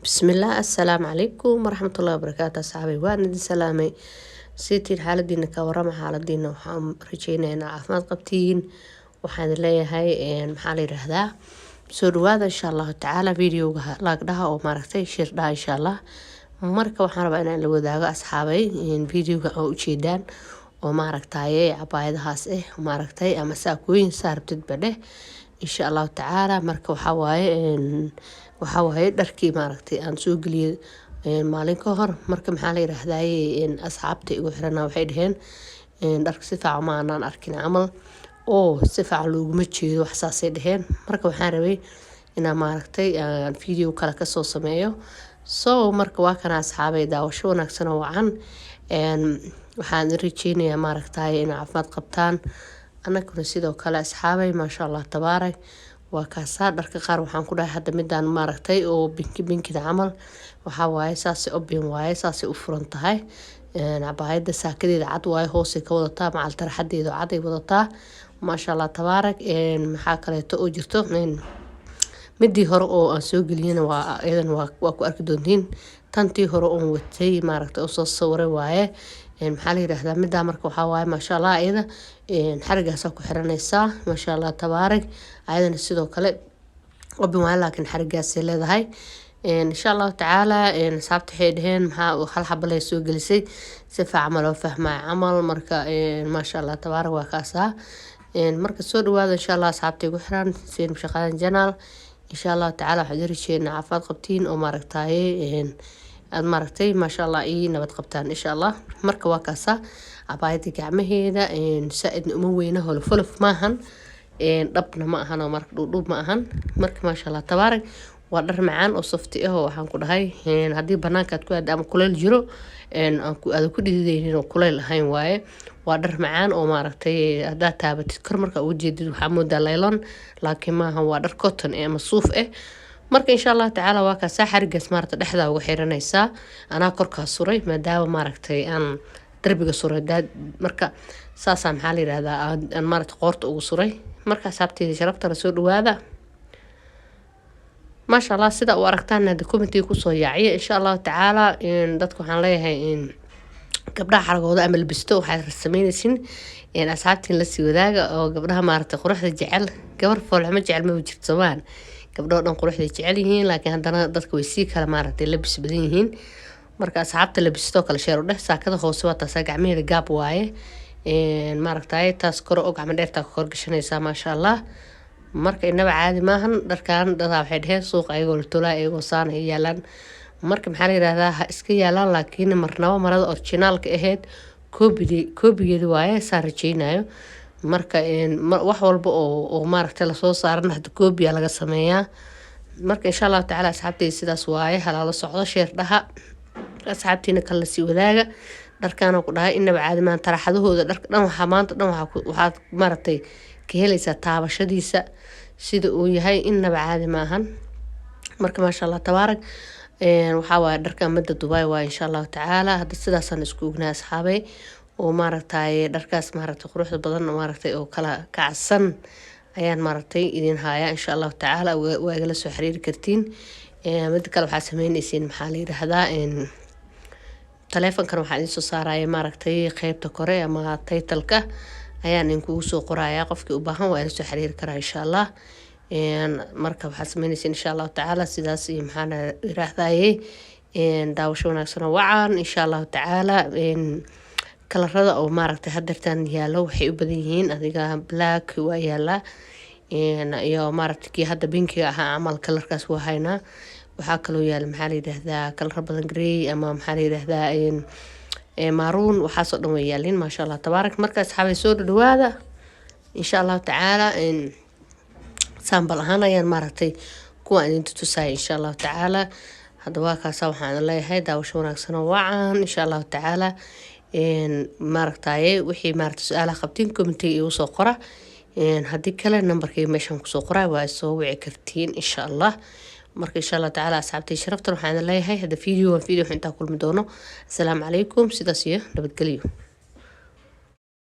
بسم الله السلام عليكم ورحمة الله وبركاته أصحابي وأنا دي سلامي سيتين حالدينا كورما حالدينا وحام رجينا عافماد قبتين وحان الله هاي محالي رهدا سورو هذا إن شاء الله تعالى فيديو لاقدها أو ماركتي شيردها إن شاء الله marka waxaan rabaa inaan la wadaago asxaabay videoga oo u jeedaan oo maaragtay cabaayadahaas maaragtay ama saakooyin saartid badhe insha Allah taala marka waxa waaye dharkii maaragtay aan soo galiyay maalin ka hor marka maxaa la yiraahdaa asxaabta igu xirana waxay dhaheen dharka si fiican ma aanan arkin amal oo si fiican looguma jeedo wax saasay dhaheen marka waxaan rabay inaan maaragtay video kale ka soo sameeyo marka waa kana asxaabay daawasho wanaagsan oo wacan waxaan rajeynayaa maaragtay in caafimaad qabtaan anaguna sidoo kale asxaabay ma sha Allah tabaarak waa kaasa dharka qaar waxaan ku dhahay hadda midaan maaragtay oo binkida camal waxa waaye saas open waaye saas u furan tahay cabaayada saakadeeda cad waaye hoos ka wadataa macal tarxadeeda cad ay wadataa ma sha Allah tabaarak maxaa kale oo jirto midii hore oo aan soo galiyana waa idan waa ku arki doontiin tantii hore oo watay maaragtay oo soo sawiray waaye maxaa la yiraahdaa midda marka waxa waaye ma sha Allah iyada xarigaas ku xiranaysa ma sha Allah tabaarak ayadana sidoo kale obi waa laakiin xarigaas leedahay insha Allah taala sabta xeedheen maxaa hal xabal ay soo galisay si fiican loo fahmay amal marka ma sha Allah tabaarak waa kaasa marka soo dhawaada insha Allah sabta igu xiran seen shaqadan janaal إن شاء الله تعالى حجر شيء عفاد قبتين أو ماركتاي الماركتاي ما شاء الله نبت قبتان إن شاء الله مركب وكاسة عبايتي كعمه هذا سائد أموينه هو الفلف معهن ربنا معهن ومرك دوب معهن مركب ما شاء الله تبارك ودر معان وصفتي هو حنقول هاي هذه بناك تكون دام كل الجرو هذا كل ذي كل هاي واي ودر معان أو ماركتي هذا تابت كرمرك وجد محمود الليلون لكن ما هو در كوتن مصوف marka insha Allah taala waa ka saxarigas maarta dhexda ugu xiranaysa ana korka suray maadaama maaragtay aan darbiga suray marka saasa maxaa la yiraahdaa aan maarta qoorta ugu suray marka sabtidii sharafta la soo dhawaada ma sha Allah sida u aragtaan documentary ku soo yaaciye insha Allah taala dadku waxaan leeyahay gabdhaha xaragooda ama labisto waxay sameynaysin asxaabtiin la sii wadaaga oo gabdhaha maarta quruxda jecel gabar foolxuma jecel ma jirto Soomaan gabdho dhan quruxda jecel yihiin laakiin haddana dadka way sii kala maartay labis badan yihiin marka asxaabta labisto kala sheer u dheh saakada hoose waa taas gacmaheeda gaab waaye maartay taas kor oo gacmo dheerta kor gashanaysa ma sha Allah marka inaba caadi maahan dharkaan dada waxay dhaheen suuq ayagoo la tolaa ayagoo saan ay yaalaan marka maxaa la yiraahdaa iska yaalaan laakiin marnaba marada originalka ahayd koobigeedu waaye saan rajeynayo marka wax walba oo maaragtay la soo saaran hadda koobiya laga sameeyaa marka insha Allah taala asxaabtay sidaas waaye halaalo socdo sheerdhaha asxaabtiina kala sii wadaaga dharkaan ku dhahay inaba caadi maan taraxadahooda dharka dhan waxa maanta dhan waxa maaragtay ka helaysa taabashadiisa sida uu yahay inaba caadi maahan marka ma sha Allah tabaarak waxa waa dharka madda Dubai waa insha Allah taala hadda sidaas aan isku ognaa asxaabay oo maaragtay dharkaas maaragtay quruxda badan maaragtay oo kala kacsan ayaan maaragtay idin haaya insha Allah taala waa igala soo xiriiri kartiin mid kale waxa sameynaysiin maxaa la yiraahdaa telefonkan waxa idin soo saaraya maaragtay qaybta kore ama title-ka ayaan idinku soo qorayaa qofkii u baahan waa ila soo xiriiri karaa insha Allah marka waxa sameynaysiin insha Allah taala sidaas iyo maxaa la yiraahdaa daawasho wanaagsan oo wacan insha Allah taala kalarada oo maaragtay hadartan yaalo waxay u badan yihiin adiga black waa yaala iyo maaragtay hadda pinkiga ah amal kalarkaas waa haynaa waxa kale oo yaala maxaa la yiraahdaa kalar badan gray ama maxaa la yiraahdaa maroon waxa soo dhan way yaalin ma sha Allah tabaarak marka asxaabay soo dhawaada insha Allah taala sambal ahaan ayaan maaragtay kuwa idin tusay insha Allah taala hadda waa kaasa waxaan leeyahay daawasho wanaagsan oo wacan insha Allah taala maaragtay wixii maaragtay su'aalaha qabtiin comment iyo soo qora haddii kale numberkii meeshan ku soo qoray waa soo wici kartiin insha Allah marka insha Allah taala asxaabtay sharafta waxaan leeyahay hada video inta kulmi doono assalaamu calaykum sidaas iyo nabadgelyo